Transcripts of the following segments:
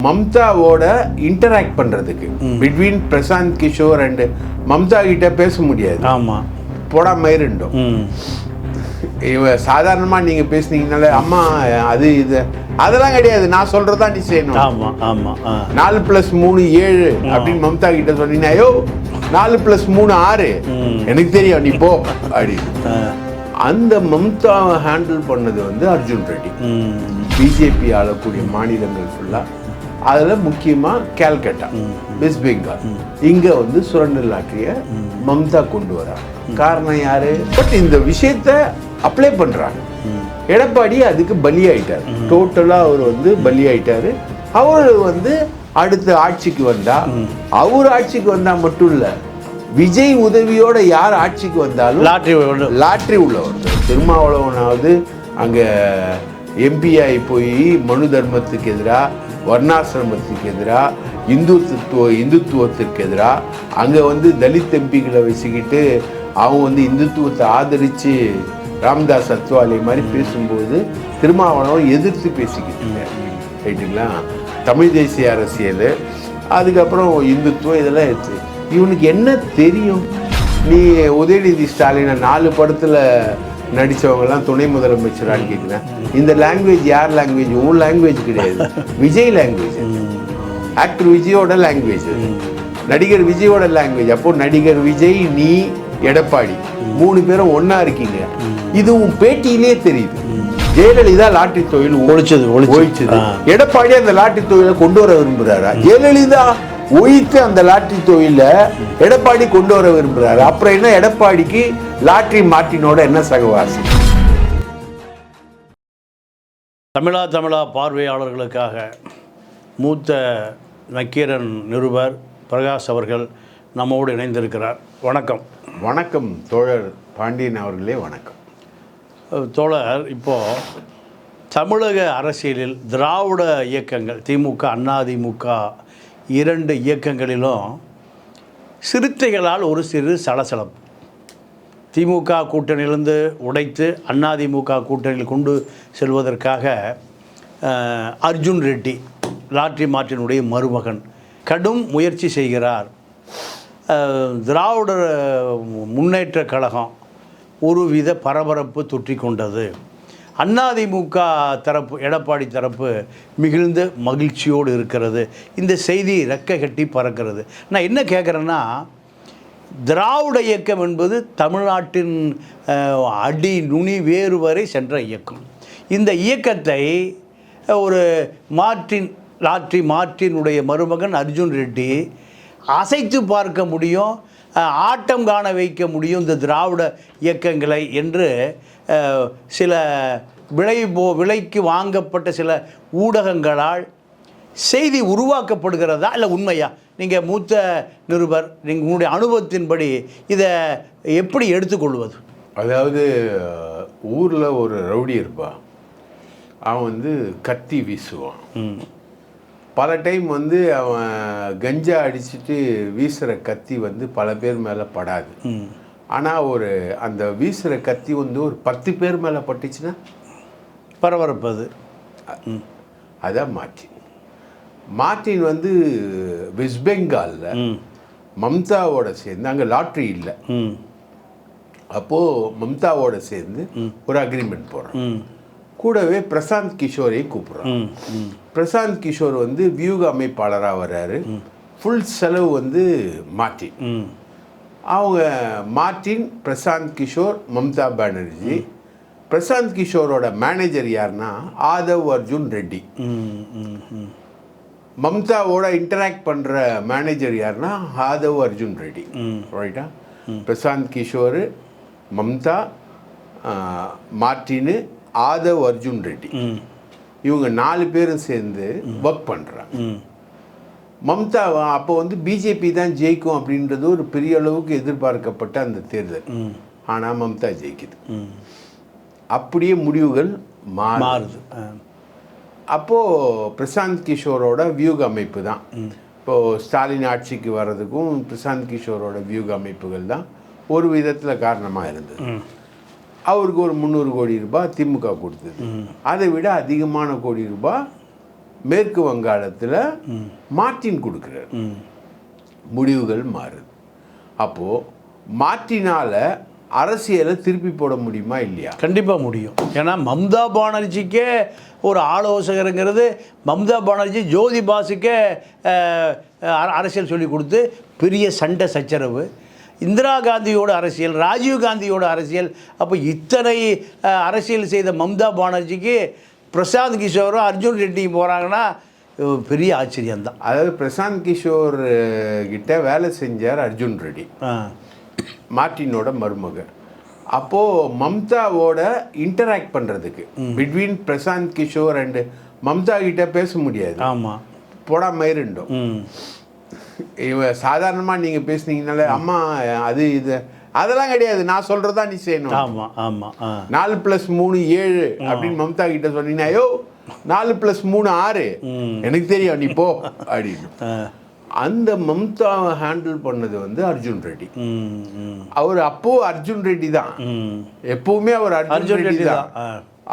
மம்தாவோட interact பண்றதுக்கு between Prashanth Kishore and Mamata கிட்ட பேச முடியாது. ஆமாம், போடா மயிருண்டோம். இவ சாதாரணமாக நீங்கள் பேசுனீங்கனால அம்மா அது இது அதெல்லாம் கிடையாது, நான் சொல்கிறதா நீ செய்யணும். ஆமாம் ஆமாம் 4+3 7 அப்படின்னு மம்தா கிட்ட சொன்னீங்கன்னா, ஐயோ 4+3 6 எனக்கு தெரியும் நீ போ அப்படின்னு. அந்த மம்தாவை ஹேண்டில் பண்ணது வந்து அர்ஜுன் ரெட்டி. பிஜேபி ஆளக்கூடிய மாநிலங்கள் ஃபுல்லாக, அதில் முக்கியமாக கேல்கட்டா, வெஸ்ட் பெங்கால், இங்கே வந்து சுரண்டல் ஆற்றிய மம்தா கொண்டு வராங்க. காரணம் யாரு? பட் இந்த விஷயத்த அப்ளை பண்றாங்க. எடப்பாடி அதுக்கு பலியாயிட்டார், டோட்டலாக அவர் வந்து பலியாயிட்டாரு. அவர் வந்து அடுத்த ஆட்சிக்கு வந்தா, அவர் ஆட்சிக்கு வந்தா மட்டும் இல்லை, விஜய் உதவியோட யார் ஆட்சிக்கு வந்தாலும் லாட்ரி உள்ளவர். திருமாவளவனாவது அங்கே எம்பிஐ போய் மனு தர்மத்துக்கு எதிராக, வர்ணாசிரமத்துக்கு எதிராக, இந்துத்துவத்திற்கு எதிராக அங்கே வந்து தலித் எம்பிகளை வச்சுக்கிட்டு அவங்க வந்து இந்துத்துவத்தை ஆதரித்து ராம்தாஸ் அத்வாலே மாதிரி பேசும்போது திருமாவளவன் எதிர்த்து பேசிக்கிட்டு ரைட்டுங்களா. தமிழ் தேசிய அரசியல், அதுக்கப்புறம் இந்துத்துவம், இதெல்லாம் எடுத்து இவனுக்கு என்ன தெரியும்? நீ உதயநிதி ஸ்டாலினை 4 படத்தில் நடித்தவங்கலாம் துணை முதலமைச்சரான்னு கேட்குறேன். இந்த லாங்குவேஜ் யார் லாங்குவேஜ்? உன் லாங்குவேஜ் கிடையாது, விஜய் லாங்குவேஜ். ஆக்டர் விஜயோட லாங்குவேஜ், நடிகர் விஜயோட லாங்குவேஜ். அப்போ நடிகர் விஜய், நீ, எடப்பாடி 3 பேரும் ஒன்னா இருக்கீங்க. இது உன் பேட்டியிலே தெரியுது. ஜெயலலிதா லாட்டரி தொழில் ஒழிச்சது, எடப்பாடி அந்த லாட்டரி தொழிலை கொண்டு வர விரும்புறாரா? ஜெயலலிதா ஒழித்து அந்த லாட்டரி தொழில எடப்பாடி கொண்டு வர விரும்புறாரு. அப்புறம் என்ன எடப்பாடிக்கு லாட்டரி மார்ட்டினோட என்ன சகவாசம்? தமிழா பார்வையாளர்களுக்காக மூத்த நக்கீரன் நிருபர் பிரகாஷ் அவர்கள் நம்மோடு இணைந்திருக்கிறார். வணக்கம். வணக்கம் தோழர் பாண்டியன் அவர்களே, வணக்கம். தோழர், இப்போது தமிழக அரசியலில் திராவிட இயக்கங்கள், திமுக, அதிமுக 2 இயக்கங்களிலும் சிறுத்தைகளால் ஒரு சிறு சலசலப்பு. திமுக கூட்டணியிலிருந்து உடைத்து அதிமுக கூட்டணியில் கொண்டு செல்வதற்காக அர்ஜுன் ரெட்டி, லாட்ரி மார்ட்டினுடைய மருமகன், கடும் முயற்சி செய்கிறார். திராவிட முன்னேற்ற கழகம் ஒருவித பரபரப்பு தொற்றிக்கொண்டது. அதிமுக தரப்பு, எடப்பாடி தரப்பு மிகுந்த மகிழ்ச்சியோடு இருக்கிறது. இந்த செய்தி ரெக்கை கட்டி பறக்கிறது. நான் என்ன கேட்குறேன்னா, திராவிட இயக்கம் என்பது தமிழ்நாட்டின் அடி நுனி வேறு வரை சென்ற இயக்கம். இந்த இயக்கத்தை ஒரு லாட்ரி மார்ட்டினுடைய மருமகன் அர்ஜுன் ரெட்டி அசைத்து பார்க்க முடியும், ஆட்டம் காண வைக்க முடியும் இந்த திராவிட இயக்கங்களை என்று சில விலைக்கு வாங்கப்பட்ட சில ஊடகங்களால் செய்தி உருவாக்கப்படுகிறதா இல்லை உண்மையா? நீங்கள் மூத்த நிருபர், நீங்கள் உங்களுடைய அனுபவத்தின்படி இதை எப்படி எடுத்துக்கொள்வது? அதாவது ஊரில் ஒரு ரவுடி இருப்பான், அவன் வந்து கத்தி வீசுவான். பல டைம் வந்து அவன் கஞ்சா அடிச்சுட்டு வீசுகிற கத்தி வந்து பல பேர் மேலே படாது. ஆனால் அந்த வீசுகிற கத்தி வந்து ஒரு 10 பேர் மேலே பட்டுச்சுன்னா பரபரப்பது. அதான் மார்ட்டின் வந்து வெஸ்ட் பெங்காலில் மம்தாவோட சேர்ந்து, அங்கே லாட்ரி இல்லை, அப்போது மம்தாவோட சேர்ந்து ஒரு அக்ரிமெண்ட் போடுறான். கூடவே பிரசாந்த் கிஷோரை கூப்பிட்றான். பிரசாந்த் கிஷோர் வந்து வியூக அமைப்பாளராக வர்றாரு. ஃபுல் செலவு வந்து மார்ட்டின். அவங்க மார்ட்டின், பிரசாந்த் கிஷோர், மம்தா பானர்ஜி. பிரசாந்த் கிஷோரோட மேனேஜர் யாருன்னா ஆதவ் அர்ஜுன் ரெட்டி. மம்தாவோட இன்டராக்ட் பண்ணுற மேனேஜர் யாருன்னா ஆதவ் அர்ஜுன் ரெட்டி. ரைட்டா? பிரசாந்த் கிஷோர், மம்தா, மார்ட்டின், ஆதவ் அர்ஜுன் ரெட்டி, இவங்க 4 பேரும் சேர்ந்து ஒர்க் பண்ணுறாங்க. மம்தா அப்போ வந்து பிஜேபி தான் ஜெயிக்கும் அப்படின்றது ஒரு பெரிய அளவுக்கு எதிர்பார்க்கப்பட்ட அந்த தேர்தல். ஆனால் மம்தா ஜெயிக்குது. அப்படியே முடிவுகள் மாறுது. அப்போது பிரசாந்த் கிஷோரோட வியூக அமைப்பு தான், இப்போது ஸ்டாலின் ஆட்சிக்கு வர்றதுக்கும் பிரசாந்த் கிஷோரோட வியூக அமைப்புகள் தான் ஒரு விதத்தில் காரணமாக இருந்தது. அவருக்கு ஒரு 300 கோடி ரூபாய் திமுக கொடுத்தது. அதை விட அதிகமான கோடி ரூபாய் மேற்கு வங்காளத்தில் மார்ட்டின் கொடுக்குறாரு. முடிவுகள் மாறுது. அப்போது மார்ட்டினால் அரசியலை திருப்பி போட முடியுமா இல்லையா? கண்டிப்பாக முடியும். ஏன்னா மம்தா பானர்ஜிக்கே ஒரு ஆலோசகருங்கிறது, மம்தா பானர்ஜி ஜோதி பாசுக்கே அரசியல் சொல்லி கொடுத்து பெரிய சண்டை சச்சரவு. இந்திரா காந்தியோட அரசியல், ராஜீவ் காந்தியோட அரசியல். அப்போ இத்தனை அரசியல் செய்த மம்தா பானர்ஜிக்கு பிரசாந்த் கிஷோரும் அர்ஜுன் ரெட்டியும் போகிறாங்கன்னா பெரிய ஆச்சரியம்தான். அதாவது பிரசாந்த் கிஷோர் கிட்ட வேலை செஞ்சார் அர்ஜுன் ரெட்டி, மார்ட்டினோட மருமகன். அப்போது மம்தாவோட இன்டராக்ட் பண்ணுறதுக்கு பிட்வீன் பிரசாந்த் கிஷோர் அண்டு மம்தா கிட்ட பேச முடியாது. ஆமாம், போடா மயிருண்டோம். இவ சாதாரணமாக நீங்கள் பேசுனீங்கனாலே அம்மா அது இது அதெல்லாம் கிடையாது, நான் சொல்கிறதா நீ செய்யணும். ஆமாம் ஆமாம். 4+3 7 அப்படின்னு மம்தா கிட்ட சொன்னீங்கன்னா, ஐயோ 4+3 6 எனக்கு தெரியும் நீ போ அப்படின்னு. அந்த மம்தாவை ஹேண்டில் பண்ணது வந்து அர்ஜுன் ரெட்டி. அவர் அப்போ அர்ஜுன் ரெட்டி தான், எப்பவுமே அவர் அர்ஜுன் ரெட்டி தான்.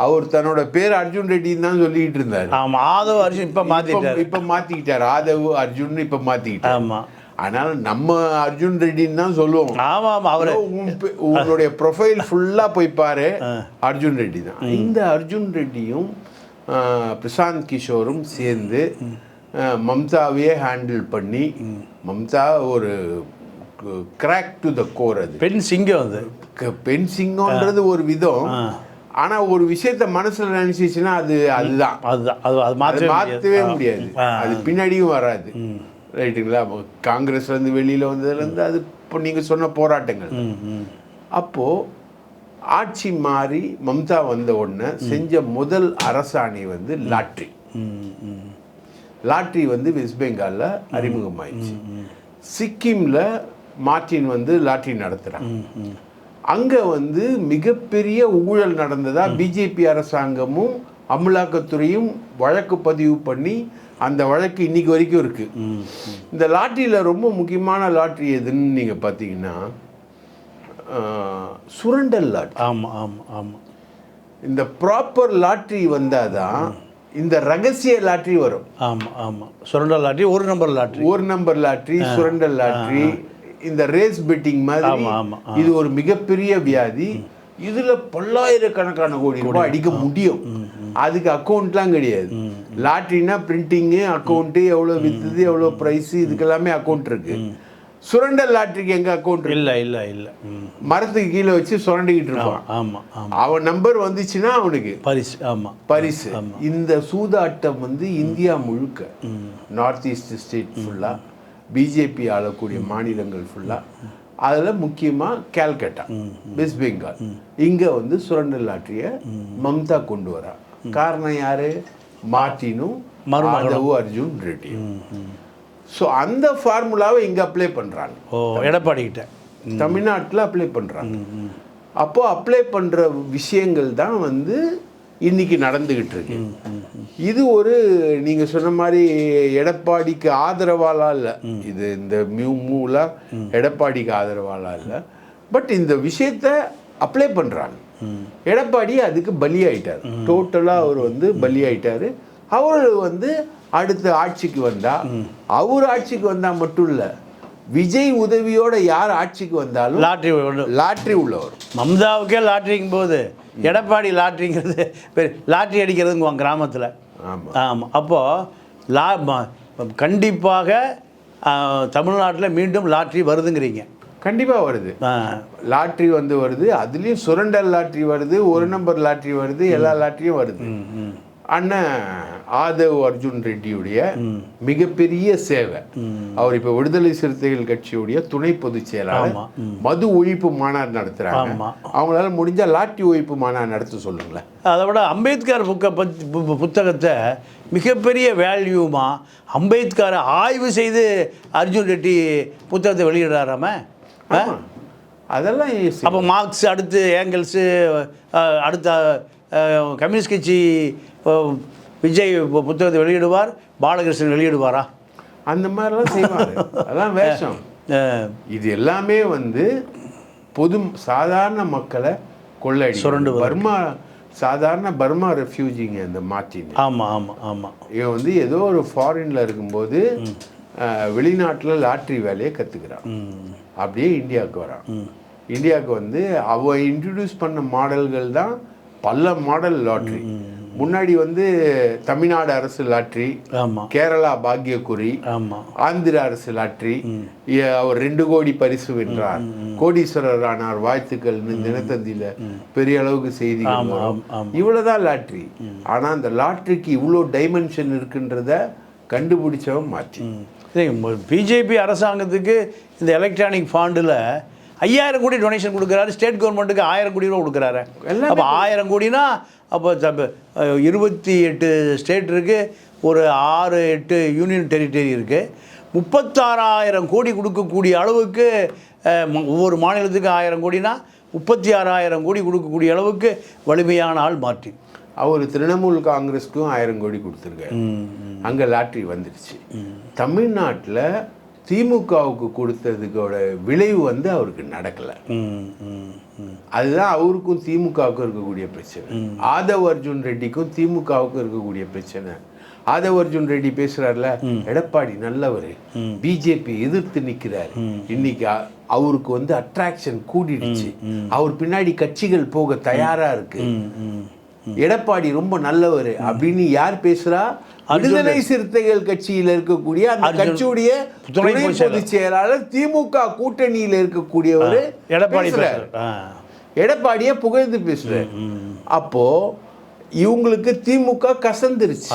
அவர் தன்னோட பேர் அர்ஜுன் ரெட்டின்னு தான் சொல்லிட்டு இருந்தாரு. ஆதவ் அர்ஜுன் இப்ப மாத்திக்கிட்டார். ஆதவ் அர்ஜுன் இப்ப மாத்திக்கிட்டார். ஆமா, ஆனால் நம்ம அர்ஜுன் ரெட்டின்னு தான் சொல்லுவோம். ஆமாம், அவர் உன்னுடைய ப்ரொஃபைல் ஃபுல்லா போய் பாரு, அர்ஜுன் ரெட்டி தான். இந்த அர்ஜுன் ரெட்டியும் பிரசாந்த் கிஷோரும் சேர்ந்து மம்தாவையே ஹேண்டில் பண்ணி, மம்தா ஒரு கிராக் டு த கோர். அது பெண் சிங்கம், அது பெண் சிங்கம்ன்றது ஒரு விதம். ஆனா ஒரு விஷயத்த மனசுல நினைச்சிச்சுன்னா அது மாற்றவே முடியாது, அது பின்னாடியும் வராது. ரைட்டுங்களா? காங்கிரஸ்ல இருந்து வெளியில வந்ததுல இருந்து அது இப்போ நீங்க சொன்ன போராட்டங்கள். அப்போ ஆட்சி மாறி மம்தா வந்த உடனே செஞ்ச முதல் அரசாணை வந்து லாட்ரி. லாட்ரி வந்து வெஸ்ட் பெங்காலில் அறிமுகமாயிடுச்சு. சிக்கிமில் மார்ட்டின் வந்து லாட்ரி நடத்துகிறாங்க. அங்கே வந்து மிகப்பெரிய ஊழல் நடந்ததா பிஜேபி அரசாங்கமும் அமலாக்கத்துறையும் வழக்கு பதிவு பண்ணி அந்த வழக்கு இன்னைக்கு வரைக்கும் இருக்கு. இந்த லாட்ரியில் ரொம்ப முக்கியமான லாட்ரி எதுன்னு நீங்கள் பார்த்தீங்கன்னா சுரண்டல் லாட்ரி. ஆமாம் ஆமாம் ஆமாம். இந்த ப்ராப்பர் லாட்ரி வந்தாதான் இந்த ரகசிய லாட்ரி வரும். ஆமாம் ஆமாம். சுரண்டல் லாட்ரி, ஒரு நம்பர் லாட்ரி, சுரண்டல் லாட்ரி, இந்த ரேஸ் பெட்டிங் மாதிரி. இது ஒரு மிகப்பெரிய வியாதி. இதுல பல்லாயிரக்கணக்கான கோடி ரூபாய் அடிக்க முடியும். அதுக்கு அக்கௌண்ட்லாம் கிடையாது. லாட்ரினா பிரிண்டிங்கு, அக்கௌண்ட்டு, எவ்வளோ வித்துது, எவ்வளோ ப்ரைஸ், இதுக்கெல்லாமே அக்கௌண்ட் இருக்கு. சுரண்டல் லாட்ரிக்கு எங்க அக்கௌண்ட் இல்லை. மரத்துக்கு கீழே வச்சு சுரண்டிக்கிட்டு இருப்பான். அவன் நம்பர் வந்துச்சுன்னா அவனுக்கு பரிசு. இந்த சூதாட்டம் வந்து இந்தியா முழுக்க, நார்த் ஈஸ்ட் ஸ்டேட் ஃபுல்லா, பிஜேபி ஆளக்கூடிய மாநிலங்கள் ஃபுல்லா, அதில் முக்கியமாக கேல்கட்டா, வெஸ்ட் பெங்கால், இங்கே வந்து சுரண்டல் லாட்ரியை மம்தா கொண்டு வரா. காரணம் யாரு? மார்ட்டினும் ஆதவ் அர்ஜுன் ரெட்டியும். ஸோ அந்த ஃபார்முலாவை இங்கே அப்ளை பண்ணுறாங்க. எடப்பாடி கிட்ட தமிழ்நாட்டில் அப்ளை பண்ணுறாங்க. அப்போது அப்ளை பண்ணுற விஷயங்கள் தான் வந்து இன்னைக்கு நடந்துக்கிட்டு இருக்கு. இது ஒரு நீங்கள் சொன்ன மாதிரி எடப்பாடிக்கு ஆதரவாலாம் இல்லை, இது இந்த மூலா எடப்பாடிக்கு ஆதரவாலாம் இல்லை. பட் இந்த விஷயத்த அப்ளை பண்ணுறாங்க. எடப்பாடி அதுக்கு பலியாயிட்டார், டோட்டலாக அவர் வந்து பலியாயிட்டார். அவர் வந்து அடுத்த ஆட்சிக்கு வந்தா, அவர் ஆட்சிக்கு வந்தா மட்டும் இல்லை, விஜய் உதவியோட யார் ஆட்சிக்கு வந்தாலும் லாட்ரி உள்ளவர். மம்தாவுக்கே லாட்ரிங்கும் போது எடப்பாடி லாட்ரிங்கிறது லாட்ரி அடிக்கிறதுங்க கிராமத்தில். ஆமாம். அப்போது கண்டிப்பாக தமிழ்நாட்டில் மீண்டும் லாட்ரி வருதுங்கிறீங்க? கண்டிப்பாக வருது. லாட்ரி வந்து வருது. அதுலேயும் சுரண்டல் லாட்ரி வருது, ஒரு நம்பர் லாட்ரி வருது, எல்லா லாட்ரியும் வருது. அண்ணன் ஆதவ் அர்ஜுன் ரெட்டியுடைய மிகப்பெரிய சேவை. அவர் இப்ப விடுதலை சிறுத்தைகள் கட்சியுடைய துணை பொதுச் செயலாளர். மது ஒழிப்பு மாநாடு நடத்துறாங்க. அவங்களால முடிஞ்சா லாட்ரி ஒழிப்பு மாநாடு நடத்த சொல்லுங்களேன். அதை விட அம்பேத்கர் புத்தகத்தை மிகப்பெரிய வேல்யூமா அம்பேத்கரை ஆய்வு செய்து அர்ஜுன் ரெட்டி புத்தகத்தை வெளியிடுறாராம. அதெல்லாம் அப்போ மார்க்ஸ், அடுத்து ஏங்கல்ஸு, அடுத்த கம்யூனிஸ்ட் கட்சி விஜய் புத்தகத்தை வெளியிடுவார், பாலகிருஷ்ணன் வெளியிடுவாரா? அந்த மாதிரிலாம் செய்வாங்க. அதெல்லாம் வேஷம். இது எல்லாமே வந்து பொது சாதாரண மக்களை கொள்ளடி. பர்மா சாதாரண பர்மா ரெஃப்யூஜிங்க இந்த மார்ட்டின். ஆமாம் ஆமாம் ஆமாம். இவன் வந்து ஏதோ ஒரு ஃபாரின்ல இருக்கும்போது வெளிநாட்டில் லாட்ரி வேலையை கற்றுக்கிறான். அப்படியே இந்தியாவுக்கு வரான். இந்தியாவுக்கு வந்து அவன் இன்ட்ரடியூஸ் பண்ண மாடல்கள் தான் பல மாடல் லாட்ரி. முன்னாடி வந்து தமிழ்நாடு அரசு லாட்ரி, கேரளா பாக்யக்குறி, ஆந்திர அரசு லாட்ரி, அவர் 2 கோடி பரிசு வென்றார், கோடீஸ்வரர் ஆனார், வாழ்த்துக்கள்னு தினத்தந்தியில பெரிய அளவுக்கு செய்திகள் வரும். இவ்வளவுதான் லாட்ரி. ஆனா அந்த லாட்ரிக்கு இவ்வளோ டைமென்ஷன் இருக்குன்றத கண்டுபிடிச்சவன் மாற்றி. பிஜேபி அரசாங்கத்துக்கு இந்த எலக்ட்ரானிக் ஃபாண்டில் 5000 கோடி டொனேஷன் கொடுக்குறாரு. ஸ்டேட் கவர்மெண்ட்டுக்கு 1000 கோடி ரூபா கொடுக்குறாரு. அப்போ 1000 கோடினா அப்போ 28 ஸ்டேட் இருக்குது, ஒரு 6-8 யூனியன் டெரிட்டரி இருக்குது. 36,000 கோடி கொடுக்கக்கூடிய அளவுக்கு ஒவ்வொரு மாநிலத்துக்கு 1000 கோடினா 36,000 கோடி கொடுக்கக்கூடிய அளவுக்கு வலிமையான ஆள் மார்ட்டின். அவர் திரிணாமுல் காங்கிரஸ்க்கும் 1000 கோடி கொடுத்துருக்காரு. அங்கே லாட்ரி வந்துடுச்சு. தமிழ்நாட்டில் திமுகவுக்கு கொடுத்ததுக்கோட விளைவு வந்து அவருக்கு நடக்கலை. அதுதான் அவருக்கும் திமுகவுக்கும் இருக்கக்கூடிய பிரச்சனை. ஆதவ் அர்ஜுன் ரெட்டிக்கும் திமுகவுக்கும் இருக்கக்கூடிய பிரச்சனை. ஆதவ் அர்ஜுன் ரெட்டி பேசுறாருல, எடப்பாடி நல்லவர், பிஜேபி எதிர்த்து நிற்கிறார், இன்னைக்கு அவருக்கு வந்து அட்ராக்ஷன் கூடிடுச்சு, அவர் பின்னாடி கட்சிகள் போக தயாரா இருக்கு, எடப்பாடி ரொம்ப நல்லவர் அப்படின்னு யார் பேசுறா? விடுதலை சிறுத்தைகள் கட்சியில் இருக்கக்கூடிய அந்த கட்சியுடைய துணை பொதுச் செயலாளர், திமுக கூட்டணியில் இருக்கக்கூடியவர் எடப்பாடியை புகழ்ந்து பேசுறாரு. அப்போ இவங்களுக்கு திமுக கசந்துருச்சு.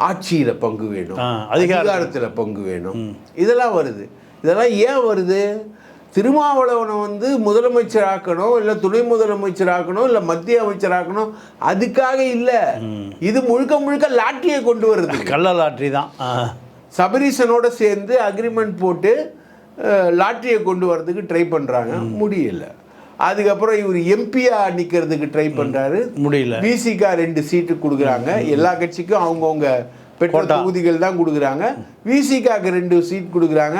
ஆட்சியில பங்கு வேணும், அதிகாரத்துல பங்கு வேணும், இதெல்லாம் வருது. இதெல்லாம் ஏன் வருது? திருமாவளவனை வந்து முதலமைச்சர் ஆக்கணும், இல்லை துணை முதலமைச்சர் ஆக்கணும், இல்லை மத்திய அமைச்சர் ஆக்கணும், அதுக்காக இல்லை. இது முழுக்க முழுக்க லாட்டரியை கொண்டு வருது. கள்ள லாட்டரி தான். சபரீசனோட சேர்ந்து அக்ரிமெண்ட் போட்டு லாட்டரியை கொண்டு வர்றதுக்கு ட்ரை பண்ணுறாங்க, முடியல. அதுக்கப்புறம் இவர் எம்பியா நிற்கிறதுக்கு ட்ரை பண்ணுறாரு, முடியல. பிசிகா 2 சீட்டு கொடுக்குறாங்க, எல்லா கட்சிக்கும் அவங்கவுங்க பெற்ற தொகுதிகள் தான் கொடுக்குறாங்க. விசிகாக்கு 2 சீட் கொடுக்குறாங்க.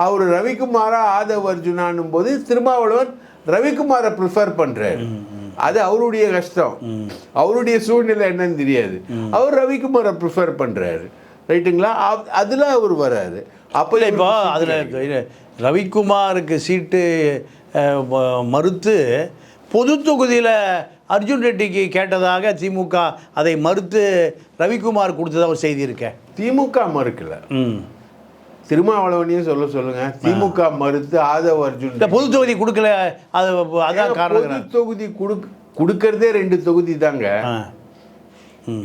அவர் ரவிக்குமாரா ஆதவ் அர்ஜுனானும் போது திருமாவளவன் ரவிக்குமாரை ப்ரிஃபர் பண்ணுறாரு. அது அவருடைய கஷ்டம், அவருடைய சூழ்நிலை என்னன்னு தெரியாது. அவர் ரவிக்குமாரை ப்ரிஃபர் பண்ணுறாரு, ரைட்டுங்களா? அதில் அவர் வராரு. அப்போ இப்போ அதில் ரவிக்குமாருக்கு சீட்டு மறுத்து பொது தொகுதியில் அர்ஜுன் ரெட்டிக்கு கேட்டதாக திமுக அதை மறுத்து ரவிக்குமார் கொடுத்ததாக ஒரு செய்தி இருக்க. திமுக மறுக்கல, திருமாவளவனையும் சொல்லுங்க. திமுக மறுத்து ஆதவ் அர்ஜுன் பொது தொகுதி கொடுக்கல, அதான் காரணம். பொது தொகுதி கொடுக்கறதே 2 தொகுதி தாங்க,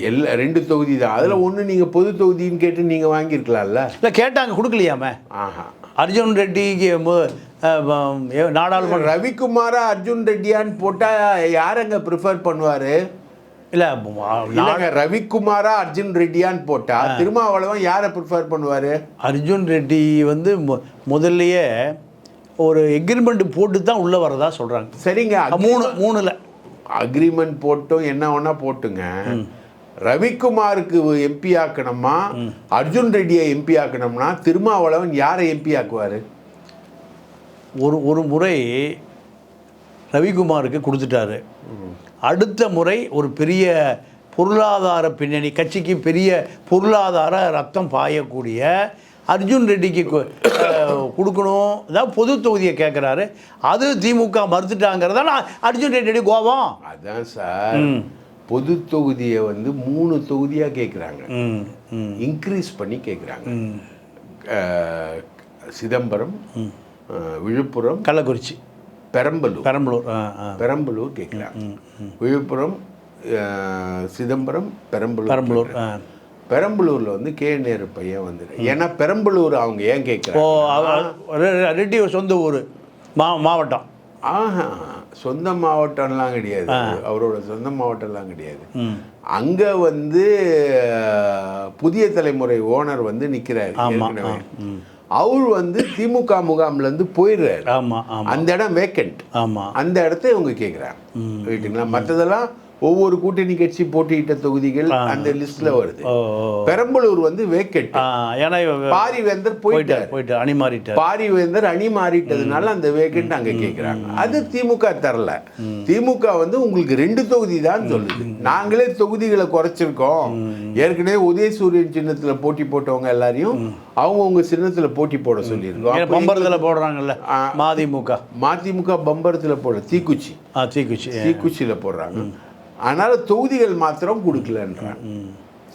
எல்லா 2 தொகுதி தான். அதில் ஒன்று நீங்கள் பொது தொகுதின்னு கேட்டு நீங்கள் வாங்கியிருக்கலாம்ல. இல்லை கேட்டாங்க, கொடுக்கலையாம. அர்ஜுன் ரெட்டிக்கு நாடாளுமன்ற ரவிக்குமாரா அர்ஜுன் ரெட்டியான்னு போட்டால் யாரங்க ப்ரிஃபர் பண்ணுவார்? இல்லை ரவிக்குமாரா அர்ஜுன் ரெட்டியான்னு போட்டால் திருமாவளவன் யாரை ப்ரிஃபர் பண்ணுவார்? அர்ஜுன் ரெட்டி வந்து முதல்லையே ஒரு எக்ரிமெண்ட் போட்டு தான் உள்ளே வரதா சொல்கிறாங்க. சரிங்க, 3 அக்ரிமெண்ட் போட்டும் என்ன வேணா போட்டுங்க. ரவிக்குமாருக்கு எம்பி ஆக்கணுமா, அர்ஜுன் ரெட்டியை எம்பி ஆக்கணும்னா திருமாவளவன் யாரை எம்பி ஆக்குவார்? ஒரு முறை ரவிக்குமாருக்கு கொடுத்துட்டாரு. அடுத்த முறை ஒரு பெரிய பொருளாதார பின்னணி, கட்சிக்கு பெரிய பொருளாதார ரத்தம் பாயக்கூடிய அர்ஜுன் ரெட்டிக்கு கொடுக்கணும், அதாவது பொது தொகுதியை கேட்குறாரு. அது திமுக மறுத்துட்டாங்கிறதால அர்ஜுன் ரெட்டி கோபம். அதான் சார், பொது தொகுதியை வந்து 3 தொகுதியாக கேட்குறாங்க, இன்க்ரீஸ் பண்ணி கேட்குறாங்க. சிதம்பரம், விழுப்புரம், கள்ளக்குறிச்சி, பெரம்பலூர் கேட்குறாங்க. விழுப்புரம், சிதம்பரம், பெரம்பலூர். பெரம்பலூரில் வந்து கே நேரு பையன் வந்துடு. ஏன்னா பெரம்பலூர் அவங்க ஏன் கேட்குறாங்க? ரெட்டி சொந்த ஊர் மாவட்டம். சொந்த மாவட்டம்லாம் கிடையாது, அவரோட சொந்த மாவட்டம்லாம் கிடையாது. அங்கே வந்து புதிய தலைமுறை ஓனர் வந்து நிற்கிறாரு ஏற்கனவே. அவர் வந்து திமுக முகாம்லேருந்து போயிடுறாரு. அந்த இடம் வேக்கண்ட். அந்த இடத்த இவங்க கேட்குறாங்க, ரைட்டுங்களா? மற்றதெல்லாம் ஒவ்வொரு கூட்டணி கட்சி போட்டியிட்ட தொகுதிகள் அந்த லிஸ்ட்ல வருது. பெரம்பலூர் வந்து வேக்கெட், ஏன்னா பாரிவேந்தர் போயிட்டு அணி மாறிட்டார். பாரிவேந்தர் அணி மாறிட்டதுனால அந்த வேக்கெட் அங்க கேட்குறாங்க. அது திமுக தரல. திமுக வந்து உங்களுக்கு 2 தொகுதி தான் சொல்லுது. நாங்களே தொகுதிகளை குறைச்சிருக்கோம். ஏற்கனவே உதயசூரியன் சின்னத்துல போட்டி போட்டவங்க எல்லாரையும் அவங்கவுங்க சின்னத்துல போட்டி போட சொல்லியிருக்கோம். பம்பரத்தில் போடுறாங்கல்ல மதிமுக பம்பரத்தில் போட தீக்குச்சியில் போடுறாங்க. அதனால தொகுதிகள் மாத்திரம் கொடுக்கலன்றாங்க.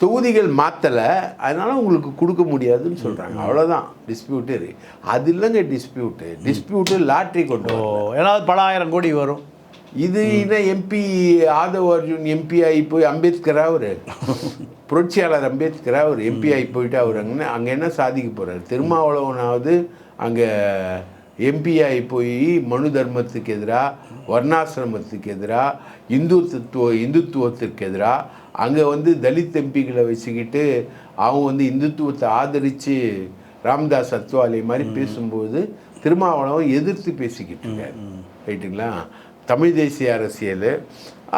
தொகுதிகள் மாற்றலை, அதனால உங்களுக்கு கொடுக்க முடியாதுன்னு சொல்கிறாங்க. அவ்வளோதான் டிஸ்பியூட்டு. அது இல்லைங்க டிஸ்பியூட்டு லாட்ரி கொண்டு வரும். ஏன்னா பல ஆயிரம் கோடி வரும். இது என்ன எம்பி ஆதவ் அர்ஜுன் எம்பி ஆகி போய் அம்பேத்கரா அவர் புரட்சியாளர் அம்பேத்கரா அவர் எம்பி ஆகி போயிட்டு அவர் அங்கே என்ன சாதிக்க போகிறார்? திருமாவளவனாவது அங்கே எம்பி ஆகி போய் மனு தர்மத்துக்கு எதிராக, வர்ணாசிரமத்துக்கு எதிராக, இந்துத்துவத்திற்கு எதிராக அங்கே வந்து தலித் எம்பிகளை வச்சுக்கிட்டு அவங்க வந்து இந்துத்துவத்தை ஆதரித்து ராம்தாஸ் அத்வாலே மாதிரி பேசும்போது திருமாவளவன் எதிர்த்து பேசிக்கிட்டு இருக்காரு. ரைட்டுங்களா? தமிழ் தேசிய அரசியல்,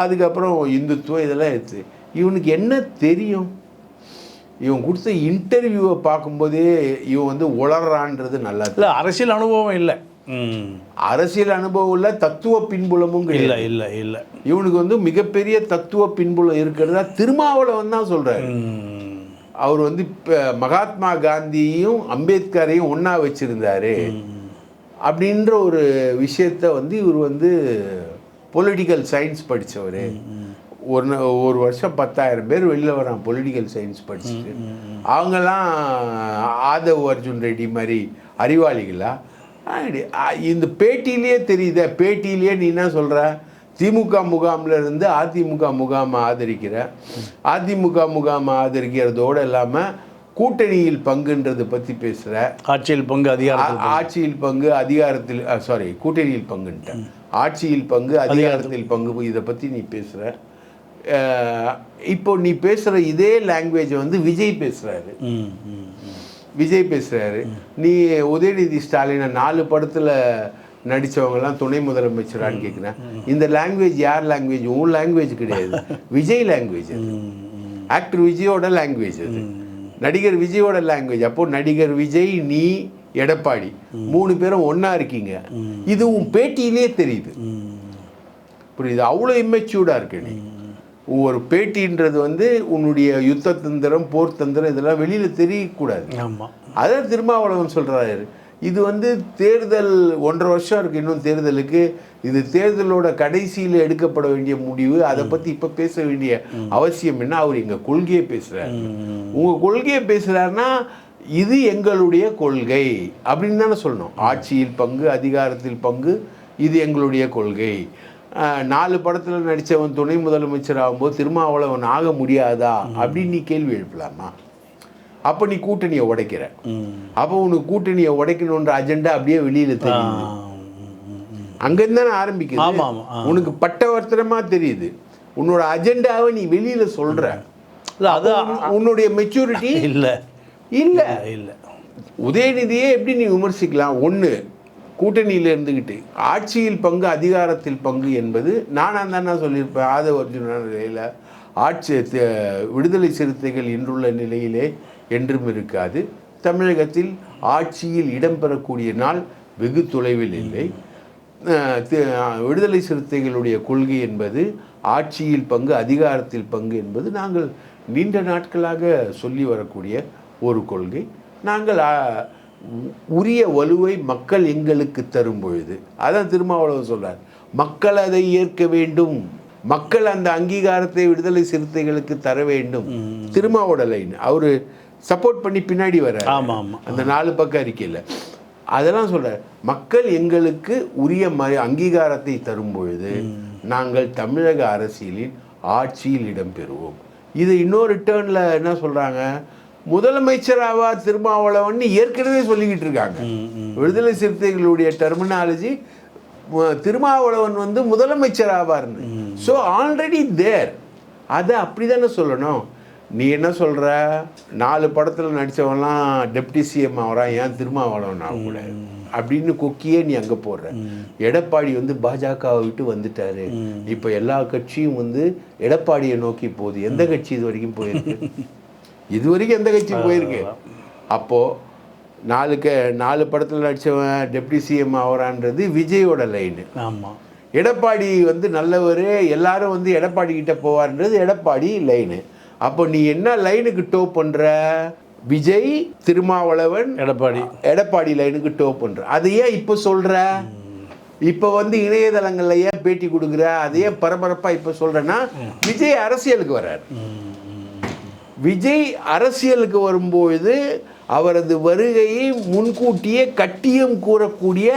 அதுக்கப்புறம் இந்துத்துவம், இதெல்லாம் எடுத்து இவனுக்கு என்ன தெரியும்? இவன் கொடுத்த இன்டர்வியூவை பார்க்கும்போதே இவன் வந்து உளறான்றது நல்லா இல்லை. அரசியல் அனுபவம் இல்லை, அரசியல் அனுபவம் இல்லை, தத்துவ பின்புலமும் இல்லை. இல்லை இல்லை இவனுக்கு வந்து மிகப்பெரிய தத்துவ பின்புலம் இருக்கிறதா திருமாவளவன் தான் சொல்கிறார். அவர் வந்து இப்போ மகாத்மா காந்தியையும் அம்பேத்கரையும் ஒன்றா வச்சுருந்தாரு அப்படின்ற ஒரு விஷயத்த வந்து இவர் வந்து பொலிட்டிக்கல் சயின்ஸ் படித்தவர். ஒரு வருஷம் 10,000 பேர் வெளியில் வரான் பொலிட்டிக்கல் சயின்ஸ் படிச்சுட்டு. அவங்கெல்லாம் ஆதவ் அர்ஜுன் ரெட்டி மாதிரி அறிவாளிகளா? இந்த பேட்டியிலேயே தெரியுத. பேட்டியிலேயே நீ என்ன சொல்கிற? திமுக முகாமில் இருந்து அதிமுக முகாமை ஆதரிக்கிற, அதிமுக முகாமை ஆதரிக்கிறதோடு இல்லாமல் கூட்டணியில் பங்குன்றதை பற்றி பேசுகிற, ஆட்சியில் பங்கு அதிகாரத்தில் கூட்டணியில் பங்குன்ட்ட ஆட்சியில் பங்கு அதிகாரத்தில் பங்கு இதை பற்றி நீ பேசுகிற. இப்போ நீ பேசுகிற இதே லாங்குவேஜ் வந்து விஜய் பேசுகிறாரு. நீ உதயநிதி ஸ்டாலினை 4 படத்தில் நடித்தவங்கலாம் துணை முதலமைச்சரான்னு கேட்குறேன். இந்த லாங்குவேஜ் யார் லாங்குவேஜ்? உன் லாங்குவேஜ் கிடையாது, விஜய் லாங்குவேஜ். அது ஆக்டர் விஜயோட லாங்குவேஜ், அது நடிகர் விஜயோட லாங்குவேஜ். அப்போ நடிகர் விஜய், நீ, எடப்பாடி 3 பேரும் ஒன்றா இருக்கீங்க. இது உன் பேட்டியிலே தெரியுது. புரியுது? அவ்வளோ இம்மெச்சூர்டாக இருக்கு நீ. ஒரு பேட்டின்றது வந்து உன்னுடைய யுத்த தந்திரம், போர் தந்திரம் இதெல்லாம் வெளியில் தெரியக்கூடாது. ஆமாம், அதான் திருமாவளவன் சொல்கிறாரு. இது வந்து தேர்தல் 1.5 வருஷம் இருக்குது இன்னும் தேர்தலுக்கு. இது தேர்தலோட கடைசியில் எடுக்கப்பட வேண்டிய முடிவு. அதை பற்றி இப்போ பேச வேண்டிய அவசியம் என்ன? அவர் எங்கள் கொள்கையை பேசுகிறார். உங்கள் கொள்கையை பேசுகிறாருன்னா இது எங்களுடைய கொள்கை அப்படின்னு தானே சொல்லணும். ஆட்சியில் பங்கு, அதிகாரத்தில் பங்கு, இது எங்களுடைய கொள்கை. 4 படத்தில் நடித்தவன் துணை முதலமைச்சர் ஆகும்போது திருமாவளவன் ஆக முடியாதா அப்படின்னு நீ கேள்வி எழுப்பலாமா? அப்போ நீ கூட்டணியை உடைக்கிற. அப்போ உனக்கு கூட்டணியை உடைக்கணுன்ற அஜெண்டா அப்படியே வெளியில் தெரியுது. அங்கேருந்து தானே ஆரம்பிக்குது. உனக்கு பட்டவர்த்தனமா தெரியுது. உன்னோட அஜெண்டாவை நீ வெளியில் சொல்கிற. உன்னுடைய மெச்சூரிட்டி இல்லை. உதயநிதியே எப்படி நீ விமர்சிக்கலாம்? ஒன்று, கூட்டணியில் இருந்துக்கிட்டு ஆட்சியில் பங்கு அதிகாரத்தில் பங்கு என்பது நானாக தான் சொல்லியிருப்பேன். ஆதவ அர்ஜுனான நிலையில் விடுதலை சிறுத்தைகள் இன்றுள்ள நிலையிலே என்றும் இருக்காது. தமிழகத்தில் ஆட்சியில் இடம்பெறக்கூடிய நாள் வெகு தொலைவில் இல்லை. விடுதலை சிறுத்தைகளுடைய கொள்கை என்பது ஆட்சியில் பங்கு அதிகாரத்தில் பங்கு என்பது நாங்கள் நீண்ட நாட்களாக சொல்லி வரக்கூடிய ஒரு கொள்கை. நாங்கள் உரிய வலுவை மக்கள் எங்களுக்கு தரும் பொழுது, அதான் திருமாவளவன் சொல்றார், மக்கள் அதை ஏற்க வேண்டும், மக்கள் அந்த அங்கீகாரத்தை விடுதலை சிறுத்தைகளுக்கு தர வேண்டும். திருமாவோட லைன் அவரு சப்போர்ட் பண்ணி பின்னாடி வர அந்த 4 பக்க அறிக்கையில் அதெல்லாம் சொல்றார். மக்கள் எங்களுக்கு உரிய அங்கீகாரத்தை தரும் பொழுது நாங்கள் தமிழக அரசியலின் ஆட்சியில் இடம்பெறுவோம். இது இன்னொரு டேர்ன்ல என்ன சொல்றாங்க? முதலமைச்சராவா திருமாவளவன் ஏற்கனவே சொல்லிக்கிட்டு இருக்காங்க. விடுதலை சிறுத்தைகளுடைய டெர்மினாலஜி திருமாவளவன் வந்து முதலமைச்சர் ஆவார்னு. ஸோ ஆல்ரெடி தேர். அதை அப்படி தானே சொல்லணும். நீ என்ன சொல்கிற? 4 படத்தில் நடித்தவன்லாம் டெப்டி சிஎம் ஆகிறான், ஏன் திருமாவளவன் ஆகக்கூடாது அப்படின்னு கொக்கியே நீ அங்கே போடுற. எடப்பாடி வந்து பாஜகவை விட்டு வந்துட்டாரு, இப்போ எல்லா கட்சியும் வந்து எடப்பாடியை நோக்கி போகுது. எந்த கட்சி இது வரைக்கும் போயிருக்கு? இது வரைக்கும் எந்த கட்சி போயிருக்கு? அப்போது 4 படத்தில் நடித்தவன் டெப்டி சிஎம் ஆகிறான்றது விஜயோட லைனு. ஆமாம். எடப்பாடி வந்து நல்லவர், எல்லாரும் வந்து எடப்பாடி கிட்ட போவார்ன்றது எடப்பாடி லைனு. அப்போ நீ என்ன லைனுக்கு டோ பண்ணுற? விஜய், திருமாவளவன், எடப்பாடி லைனுக்கு டோ பண்ணுற. அது ஏன் இப்போ சொல்கிற? இப்போ வந்து இணையதளங்களில் ஏன் பேட்டி கொடுக்குற? அது ஏன் பரபரப்பாக இப்போ சொல்கிறேன்னா, விஜய் அரசியலுக்கு வர்றார். விஜய் அரசியலுக்கு வரும்போது அவரது வருகையை முன்கூட்டியே கட்டியம் கூறக்கூடிய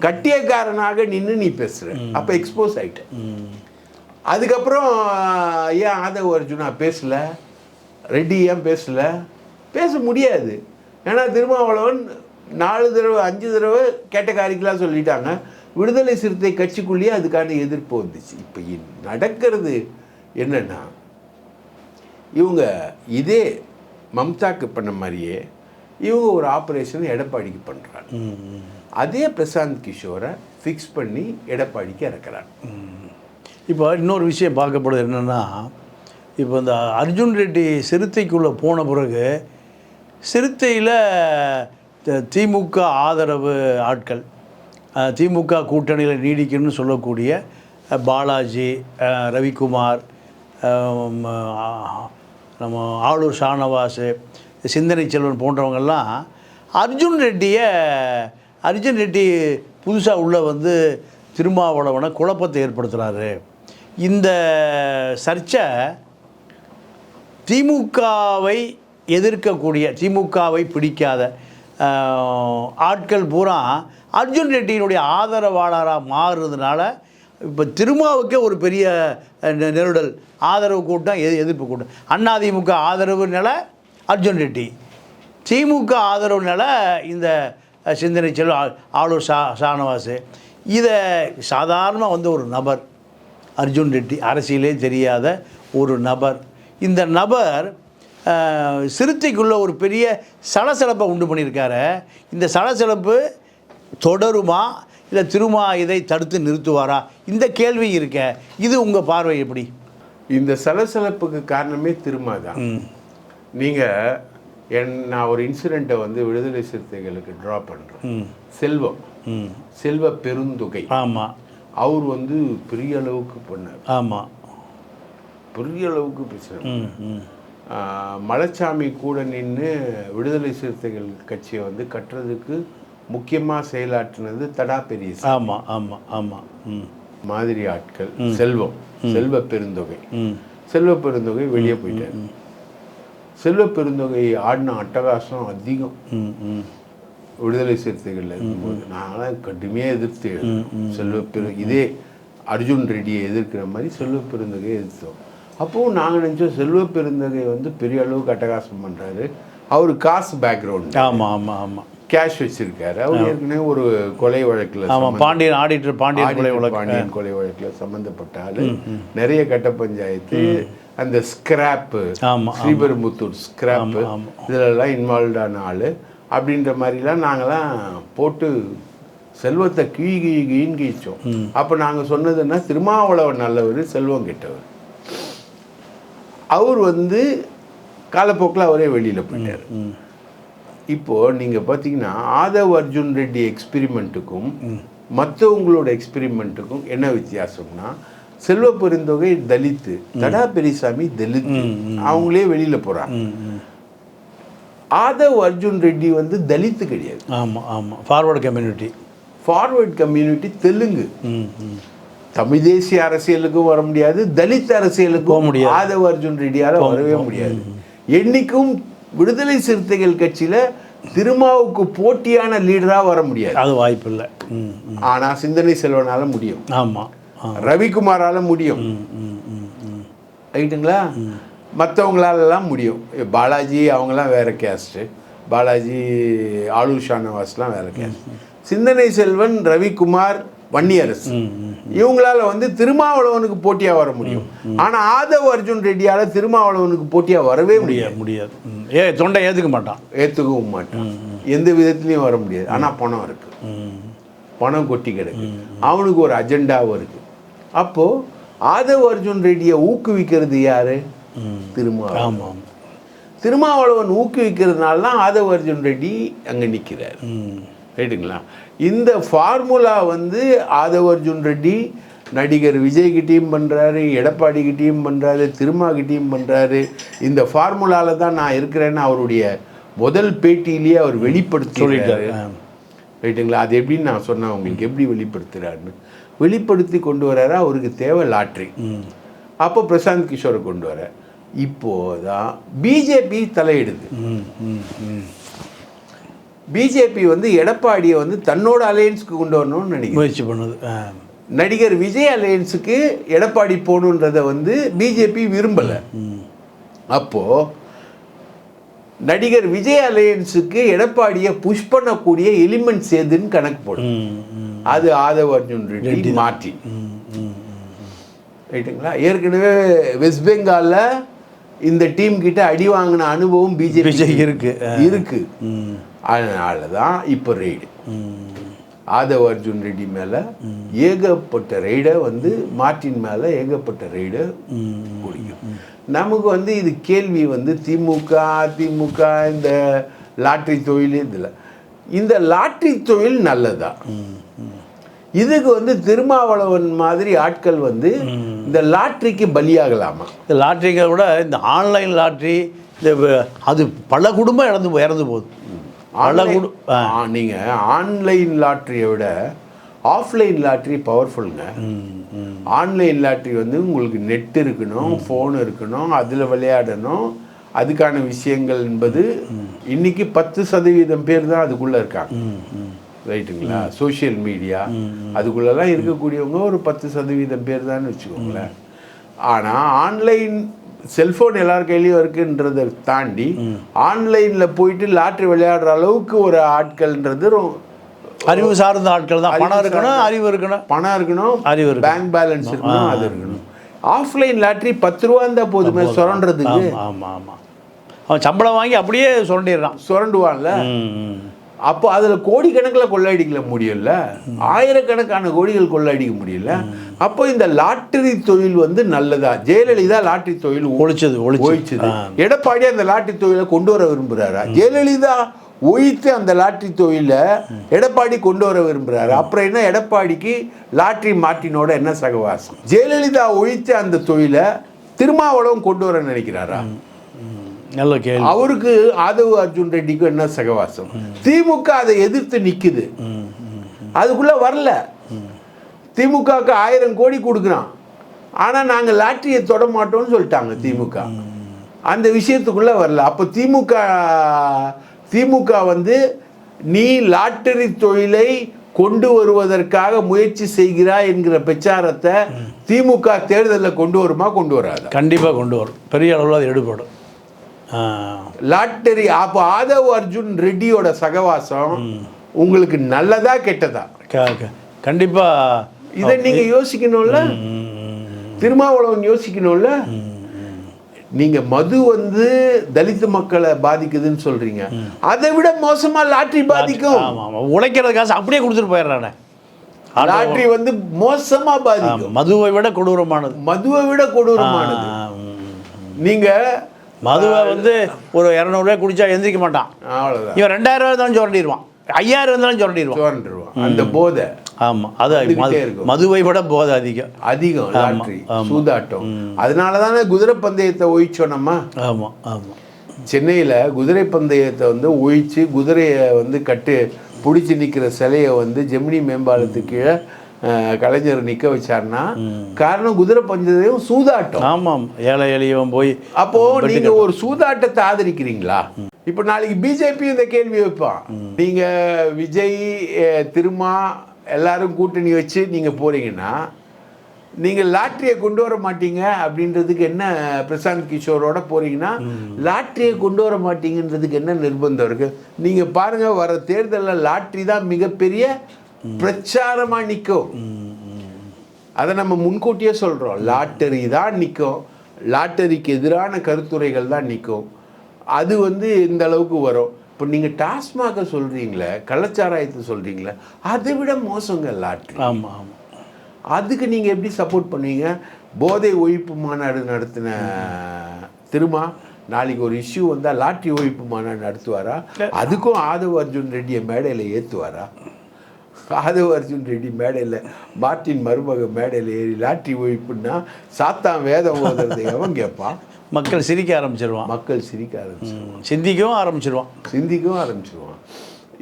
கட்டியக்காரனாக நின்று நீ பேசுகிற. அப்போ எக்ஸ்போஸ் ஆகிட்ட. அதுக்கப்புறம் ஏன் ஆதவ அர்ஜுனா பேசலை, ரெட்டி ஏன் பேசலை? பேச முடியாது. ஏன்னா திருமாவளவன் 4 தடவை 5 தடவை கேட்டகாரிக்கெலாம் சொல்லிட்டாங்க. விடுதலை சிறுத்தை கட்சிக்குள்ளேயே அதுக்கான எதிர்ப்பு வந்துச்சு. இப்போ நடக்கிறது என்னன்னா, இவங்க இதே மம்தாக்கு பண்ண மாதிரியே இவங்க ஒரு ஆப்ரேஷன் எடப்பாடிக்கு பண்ணுறாங்க. அதே பிரசாந்த் கிஷோரை ஃபிக்ஸ் பண்ணி எடப்பாடிக்கு இறக்குறாங்க. இப்போ இன்னொரு விஷயம் பார்க்கப்படுது என்னென்னா, இப்போ இந்த அர்ஜுன் ரெட்டி சிறுத்தைக்குள்ளே போன பிறகு சிறுத்தையில் திமுக ஆதரவு ஆட்கள், திமுக கூட்டணியில் நீடிக்கணும்னு சொல்லக்கூடிய பாலாஜி, ரவிக்குமார், நம்ம ஆளூர் ஷானவாஸ், சிந்தனை செல்வன் போன்றவங்கெல்லாம் அர்ஜுன் ரெட்டி புதுசாக உள்ள வந்து திருமாவளவனை குழப்பத்தை ஏற்படுத்துகிறாரு. இந்த சர்ச்சை திமுகவை எதிர்க்கக்கூடிய, திமுகவை பிடிக்காத ஆட்கள் பூரா அர்ஜுன் ரெட்டியினுடைய ஆதரவாளராக மாறுறதுனால இப்போ திருமாவுக்கே ஒரு பெரிய நெருடல். ஆதரவு கூட்டம், எதிர்ப்பு கூட்டம். அதிமுக ஆதரவுனால அர்ஜுன் ரெட்டி, திமுக ஆதரவுனால இந்த சிந்தனை செல்வம், ஆளூர் ஷானவாஸ். இதை சாதாரணமாக வந்து ஒரு நபர், அர்ஜுன் ரெட்டி, அரசியலே தெரியாத ஒரு நபர், இந்த நபர் சிறுத்தைக்குள்ளே ஒரு பெரிய சலசலப்பை உண்டு பண்ணியிருக்காரு. இந்த சலசலப்பு தொடருமா, இல்லை திருமா இதை தடுத்து நிறுத்துவாரா? இந்த கேள்வி இருக்க. இது உங்கள் பார்வை எப்படி? இந்த சலசலப்புக்கு காரணமே திருமா தான். நீங்கள் நான் ஒரு இன்சிடெண்ட்டை வந்து விடுதலை சிறுத்தைகளுக்கு ட்ரா பண்ணுறேன். செல்வ பெருந்தொகை. ஆமாம். அவர் வந்து பெரிய அளவுக்கு பண்ணார். ஆமாம், பெரிய அளவுக்கு பேசுகிறார். மலைச்சாமி கூட நின்று விடுதலை சிறுத்தைகள் கட்சியை வந்து கட்டுறதுக்கு முக்கியமாக செயலாற்றினது தடா பெரியசாமி. ஆமாம் ஆமாம் ஆமாம். மாதிரி ஆட்கள். செல்வ பெருந்தொகை வெளியே போயிட்டார். செல்வ பெருந்தொகை ஆடின அட்டகாசம் அதிகம் விடுதலை சிறுத்தைகள் இருக்கும்போது. நாங்களாம் கடுமையாக எதிர்த்து இதே அர்ஜுன் ரெட்டியை எதிர்க்கிற மாதிரி செல்வ பெருந்தொகையை எதிர்த்தோம். அப்போது நாங்கள் நினச்சோம் செல்வ பெருந்தொகை வந்து பெரிய அளவுக்கு அட்டகாசம் பண்ணுறாரு. அவர் காசு பேக்ரவுண்ட். ஆமாம் ஆமாம் ஆமாம். கேஷ் வச்சிருக்காரு. அவர் ஏற்கனவே ஒரு கொலை வழக்கில், பாண்டியன் கொலை வழக்கில் சம்மந்தப்பட்டால் நிறைய கட்ட பஞ்சாயத்து, அந்த ஸ்கிராப்பு, ஸ்ரீபெரும்புத்தூர் ஸ்கிராப்பு, இதிலெல்லாம் இன்வால்வ்டான ஆள் அப்படின்ற மாதிரிலாம் நாங்களாம் போட்டு செல்வத்தை கீழின்னு கீழ்ச்சோம். அப்போ நாங்கள் சொன்னதுன்னா திருமாவளவன் நல்லவர், செல்வம் கெட்டவர். அவர் வந்து காலப்போக்கில் அவரே வெளியில் போயிட்டார். இப்போது நீங்கள் பார்த்தீங்கன்னா ஆதவ் அர்ஜுன் ரெட்டி எக்ஸ்பிரிமெண்ட்டுக்கும் மற்றவங்களோட எக்ஸ்பிரிமெண்ட்டுக்கும் என்ன வித்தியாசம்னா, செல்வ பெருந்தொகை தலித்து, தடா பெரியசாமி தலித்து, அவங்களே வெளியில் போகிறாங்க. ஆதவ் அர்ஜுன் ரெட்டி வந்து தலித்து கிடையாது. ஆமாம் ஆமாம். Forward community Telugu. தமிழ் தேசிய அரசியலுக்கும் வர முடியாது, தலித் அரசியலுக்கும் ஆதவ் அர்ஜுன் ரெட்டியால் வரவே முடியாது. என்னைக்கும் விடுதலை சிறுத்தைகள் கட்சியில் திருமாவுக்கு போட்டியான லீடராக வர முடியாது, அது வாய்ப்பு இல்லை. ஆனால் சிந்தனை செல்வனால முடியும். ஆமாம். ரவிக்குமாரால் முடியும். ரைட்டுங்களா? மற்றவங்களாலலாம் முடியும். பாலாஜி அவங்களாம் வேறு கேஸ்ட்டு, பாலாஜி, ஆளூர் ஷானவாஸ்லாம் வேறு கேஸ்ட். சிந்தனை செல்வன், ரவிக்குமார், வன்னியரசு இவங்களால வந்து திருமாவளவனுக்கு போட்டியா வர முடியும். ஆனா ஆதவ் அர்ஜுன் ரெட்டியால திருமாவளவனுக்கு போட்டியா வரவே முடியாது. தொண்டை ஏத்துக்கவும் மாட்டான், எந்த விதத்திலையும் வர முடியாது. ஆனா பணம் இருக்கு, பணம் கொட்டி கிடக்கு, அவனுக்கு ஒரு அஜெண்டாவும் இருக்கு. அப்போ ஆதவ் அர்ஜுன் ரெட்டியை ஊக்குவிக்கிறது யாரு? திருமாவளவன். திருமாவளவன் ஊக்குவிக்கிறதுனால தான் ஆதவ் அர்ஜுன் ரெட்டி அங்கே நிற்கிறார். ரைட்டுங்களா? இந்த ஃபார்முலா வந்து ஆதவ் அர்ஜுன் ரெட்டி நடிகர் விஜய்கிட்டையும் பண்ணுறாரு, எடப்பாடிக்கிட்டையும் பண்ணுறாரு, திருமாகிட்டையும் பண்ணுறாரு. இந்த ஃபார்முலாவில் தான் நான் இருக்கிறேன்னு அவருடைய முதல் பேட்டியிலேயே அவர் வெளிப்படுத்தி சொல்லிட்டாரு. ரைட்டுங்களா? அது எப்படின்னு நான் சொன்னேன் உங்களுக்கு, எப்படி வெளிப்படுத்துகிறாருன்னு. வெளிப்படுத்தி கொண்டு வர்றாரு. அவருக்கு தேவை லாட்ரி. அப்போ பிரசாந்த் கிஷோரை கொண்டு வர. இப்போதான் பிஜேபி தலையிடுது. பிஜேபி வந்து எடப்பாடியை வந்து தன்னோட அலையன்ஸுக்கு கொண்டு வரணும்னு நினைக்கிறேன், முயற்சி பண்ணுது. நடிகர் விஜய் அலையன்ஸுக்கு எடப்பாடி போகணுன்றதை வந்து பிஜேபி விரும்பலை. அப்போ நடிகர் விஜய் அலையன்ஸுக்கு எடப்பாடியை புஷ் பண்ணக்கூடிய எலிமெண்ட்ஸ் எதுன்னு கணக்கு போடும். அது ஆதவ் அர்ஜுன் ரெட்டி மாற்றி. ரைட்டுங்களா? ஏற்கனவே வெஸ்ட் பெங்காலில் இந்த டீம் கிட்ட அடி வாங்கின அனுபவம் பிஜேபி இருக்கு. அதனால தான் இப்போ ரெய்டு ஆதவ் அர்ஜுன் ரெட்டி மேலே ஏகப்பட்ட ரெய்டை வந்து மார்ட்டின் மேலே ஏகப்பட்ட ரெய்டை பிடிக்கும். நமக்கு வந்து இது கேள்வி வந்து திமுக அதிமுக இந்த லாட்ரி தொழில் இதில் இந்த லாட்ரி தொழில் நல்லதா? இதுக்கு வந்து திருமாவளவன் மாதிரி ஆட்கள் வந்து இந்த லாட்ரிக்கு பலியாகலாமா? இந்த லாட்ரிக்கை விட இந்த ஆன்லைன் லாட்ரி இந்த அது பல குடும்பம் இறந்து போகுது. நீங்கள் ஆன்லைன் லாட்ரியை விட ஆஃப்லைன் லாட்ரி பவர்ஃபுல்லுங்க. ஆன்லைன் லாட்ரி வந்து உங்களுக்கு நெட் இருக்கணும், ஃபோன் இருக்கணும், அதில் விளையாடணும், அதுக்கான விஷயங்கள் என்பது இன்னைக்கு 10% பேர் தான் அதுக்குள்ளே இருக்காங்க. ரைட்டுங்களா? சோஷியல் மீடியா அதுக்குள்ளெல்லாம் இருக்கக்கூடியவங்க ஒரு 10% பேர் தான் வச்சுக்கோங்களேன். ஆனால் ஆன்லைன் செல்ஃபோன் எல்லார் கையிலையும் இருக்குன்றதை தாண்டி ஆன்லைனில் போயிட்டு லாட்ரி விளையாடுற அளவுக்கு ஒரு ஆட்கள்ன்றது அறிவு சார்ந்த ஆட்கள் தான். பணம் இருக்கணும், அறிவு இருக்கணும், பணம் இருக்கணும், அறிவு, பேங்க் பேலன்ஸ் இருக்கணும், அது இருக்கணும். ஆஃப்லைன் லாட்ரி 10 ரூபா இருந்தால் போதுமே சுரண்டுறதுக்கு. அவன் சம்பளம் வாங்கி அப்படியே சுரண்டுவான்ல. அப்போ அதில் கோடிக்கணக்கில் கொள்ளையடிக்க முடியல, ஆயிரக்கணக்கான கோடிகள் கொள்ளையடிக்க முடியல. அப்போ இந்த லாட்டரி தொழில் வந்து நல்லதா? ஜெயலலிதா லாட்டரி தொழில் ஒழிச்சது. எடப்பாடி அந்த லாட்டரி தொழிலை கொண்டு வர விரும்புகிறாரா? ஜெயலலிதா ஒழித்து அந்த லாட்ரி தொழிலை எடப்பாடி கொண்டு வர விரும்புகிறாரு. அப்புறம் என்ன எடப்பாடிக்கு லாட்ரி மார்ட்டினோட என்ன சகவாசம்? ஜெயலலிதா ஒழித்து அந்த தொழிலை திருமாவளவன் கொண்டு வர நினைக்கிறாரா? நல்ல கேள்வி. அவருக்கு ஆதவ் அர்ஜுன் ரெட்டிக்கும் என்ன சகவாசம்? திமுக அதை எதிர்த்து நிக்குது, அதுக்குள்ள வரல. திமுகவுக்கு 1000 கோடி கொடுக்குறான், ஆனா நாங்க லாட்டரியை தொட மாட்டோம்னு சொல்லிட்டாங்க திமுக. அந்த விஷயத்துக்குள்ள வரல. அப்போ திமுக வந்து நீ லாட்டரி தொழிலை கொண்டு வருவதற்காக முயற்சி செய்கிறாய் என்கிற பிரச்சாரத்தை திமுக தேர்தலில் கொண்டு வருமா? கொண்டு வராது. கண்டிப்பா கொண்டு வரும், பெரிய அளவில் அது எடுபடும். லாட்டரி அப்போ ஆதவ் அர்ஜுன் ரெட்டியோட சகவாசம் உங்களுக்கு நல்லதா கெட்டதா? கண்டிப்பா இதை நீங்க யோசிக்கணும்ல, திருமாவளவன் யோசிக்கணும்ல. நீங்க மது வந்து தலித் மக்களை பாதிக்குதுன்னு சொல்றீங்க, அதை விட மோசமா லாட்டரி பாதிக்கும். உழைக்கிற காசு அப்படியே கொடுத்துட்டு போயிடுறானே. லாட்டரி வந்து மோசமா பாதிக்கும். மதுவை விட கொடூரமானது. நீங்க மதுவை வந்து ஒரு 200 ரூபாய் குடிச்சா எந்திரிக்க மாட்டான், அவ்வளோதான். இவன் 2000 ரூபாய் தான் சுரண்டிடுவான், 5000 இருந்தாலும் சுரண்டிடுவான். அந்த போதை. ஆமாம், அது மதுவை விட போதை அதிகம் லாட்ரி சூதாட்டம். அதனால தானே குதிரை பந்தயத்தை ஒழிச்சோம் நம்ம. ஆமாம். சென்னையில் குதிரை பந்தயத்தை வந்து ஒழிச்சு குதிரையை வந்து பிடிச்சி நிற்கிற சிலையை வந்து ஜெமினி மேம்பாலத்துக்கு கீழே கலைஞர் நிற்க வச்சார்னா காரணம் குதிரை பந்தயம் சூதாட்டம். ஆமாம், ஏழை எளியவன் போய். அப்போ நீங்க ஒரு சூதாட்டத்தை ஆதரிக்கிறீங்களா? இப்ப நாளைக்கு பிஜேபி இந்த கேள்வி வைப்பான், நீங்க விஜய் திருமா எல்லாரும் கூட்டணி வச்சு நீங்க போறீங்கன்னா நீங்க லாட்டரியை கொண்டு வர மாட்டீங்க அப்படின்றதுக்கு என்ன? பிரசாந்த் கிஷோரோட போறீங்கன்னா லாட்டரியை கொண்டு வர மாட்டீங்கன்றதுக்கு என்ன நிர்பந்தம் இருக்கு? நீங்க பாருங்க, வர தேர்தலில் லாட்டரி தான் மிகப்பெரிய பிரச்சாரமா நிற்கும். அதை நம்ம முன்கூட்டியே சொல்றோம். லாட்டரி தான் நிற்கும், லாட்டரிக்கு எதிரான கருத்துரைகள் தான் நிற்கும். அது வந்து இந்த அளவுக்கு வரும். இப்போ நீங்கள் டாஸ்மாக சொல்கிறீங்களே, கள்ளச்சாராயத்தை சொல்கிறீங்களே, அதை விட மோசங்க லாட்ரி. ஆமாம் ஆமாம். அதுக்கு நீங்கள் எப்படி சப்போர்ட் பண்ணுவீங்க? போதை ஒழிப்பு மாநாடு நடத்தின திருமா நாளைக்கு ஒரு இஷ்யூ வந்தால் லாட்ரி ஒழிப்பு மாநாடு நடத்துவாரா? அதுக்கும் ஆதவ் அர்ஜுன் ரெட்டியை மேடையில் ஏற்றுவாரா? ஆதவ் அர்ஜுன் ரெட்டி மேடையில் மார்ட்டின் மருமக மேடையில் ஏறி லாட்ரி ஒழிப்புன்னா சாத்தான் வேதம் ஓதுறது எவன் கேட்பான்? மக்கள் சிரிக்க ஆரம்பிச்சிருவான். மக்கள் சிரிக்க ஆரம்பிச்சிருவான், சிந்திக்கவும் ஆரம்பிச்சிருவான்.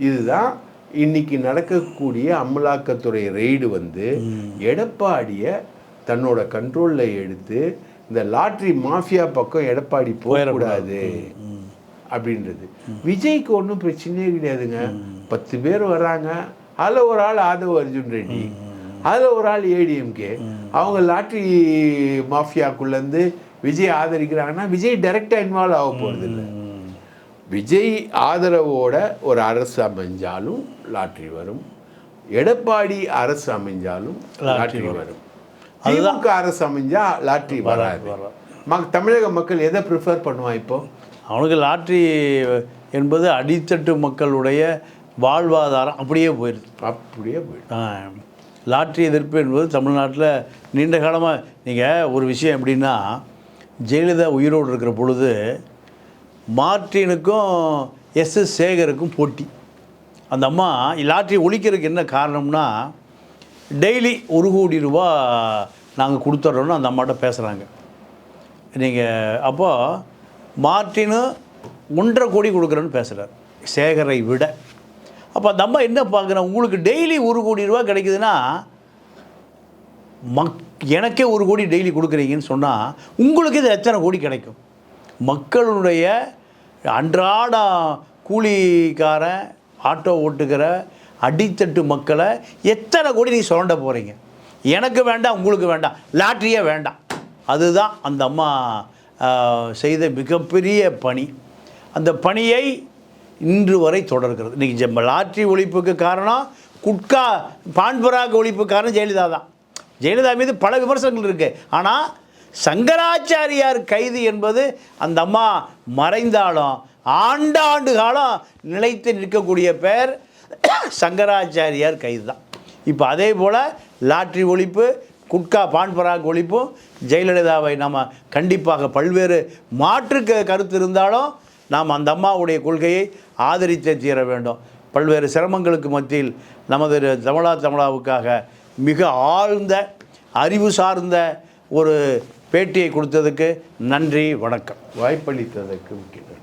இதுதான் இன்னைக்கு நடக்கக்கூடிய அமலாக்கத்துறை ரெய்டு வந்து எடப்பாடியை தன்னோட கண்ட்ரோலில் எடுத்து இந்த லாட்ரி மாஃபியா பக்கம் எடப்பாடி போகக்கூடாது அப்படின்றது. விஜய்க்கு ஒன்றும் பிரச்சனையே கிடையாதுங்க. 10 பேர் வராங்க, அதில் ஒரு ஆள் ஆதவ் அர்ஜுன் ரெட்டி, அதில் ஒரு ஆள் ஏடிஎம்கே. அவங்க லாட்ரி மாஃபியாக்குள்ளேருந்து விஜய் ஆதரிக்கிறாங்கன்னா விஜய் டைரெக்டாக இன்வால்வ் ஆக போகிறது இல்லை. விஜய் ஆதரவோட ஒரு அரசு அமைஞ்சாலும் லாட்ரி வரும், எடப்பாடி அரசு அமைஞ்சாலும் லாட்ரி வரும், திமுக அரசு அமைஞ்சா லாட்ரி வராது. தமிழக மக்கள் எதை ப்ரிஃபர் பண்ணுவான்? இப்போ அவனுக்கு லாட்ரி என்பது அடித்தட்டு மக்களுடைய வாழ்வாதாரம் அப்படியே போயிடுது. லாட்ரி எதிர்ப்பு என்பது தமிழ்நாட்டில் நீண்ட காலமாக. நீங்கள் ஒரு விஷயம் எப்படின்னா, ஜெயலலிதா உயிரோடு இருக்கிற பொழுது மார்ட்டினுக்கும் எஸ் சேகருக்கும் போட்டி. அந்த அம்மா லாட்ரி ஒழிக்கிறதுக்கு என்ன காரணம்னா, டெய்லி 1 கோடி ரூபா நாங்கள் கொடுத்துட்றோன்னு அந்த அம்மாட்ட பேசுகிறாங்க. நீங்கள் அப்போது மார்ட்டினு 1.5 கோடி கொடுக்குறேன்னு பேசுகிறார் சேகரை விட. அப்போ அந்த அம்மா என்ன பார்க்குறேன், உங்களுக்கு டெய்லி 1 கோடி ரூபா கிடைக்குதுன்னா எனக்கே 1 கோடி டெய்லி கொடுக்குறீங்கன்னு சொன்னால் உங்களுக்கு இது எத்தனை கோடி கிடைக்கும்? மக்களுடைய அன்றாட கூலிக்காரன், ஆட்டோ ஓட்டுக்கிற அடித்தட்டு மக்களை எத்தனை கோடி நீ சுரண்ட போகிறீங்க? எனக்கு வேண்டாம், உங்களுக்கு வேண்டாம், லாட்ரியே வேண்டாம். அதுதான் அந்த அம்மா செய்த மிகப்பெரிய பணி. அந்த பணியை இன்று வரை தொடர்கிறது. இன்றைக்கி லாட்ரி ஒழிப்புக்கு காரணம் குட்கா பான்பராக் ஒழிப்பு காரணம் ஜெயலலிதா தான். ஜெயலலிதா மீது பல விமர்சனங்கள் இருக்குது. ஆனால் சங்கராச்சாரியார் கைது என்பது அந்த அம்மா மறைந்தாலும் ஆண்டாண்டு காலம் நிலைத்து நிற்கக்கூடிய பெயர் சங்கராச்சாரியார் கைது தான். இப்போ அதே போல் லாட்ரி ஒழிப்பு, குட்கா பான்பராக் ஒழிப்பும் ஜெயலலிதாவை நம்ம கண்டிப்பாக பல்வேறு மாற்று கருத்து இருந்தாலும் நாம் அந்த அம்மாவுடைய கொள்கையை ஆதரித்தே தீர வேண்டும். பல்வேறு சிரமங்களுக்கு மத்தியில் நமது தமிழாவுக்காக மிக ஆழ்ந்த அறிவு சார்ந்த ஒரு பேட்டியை கொடுத்ததுக்கு நன்றி, வணக்கம். வாய்ப்பளித்ததற்கு முக்கியம்.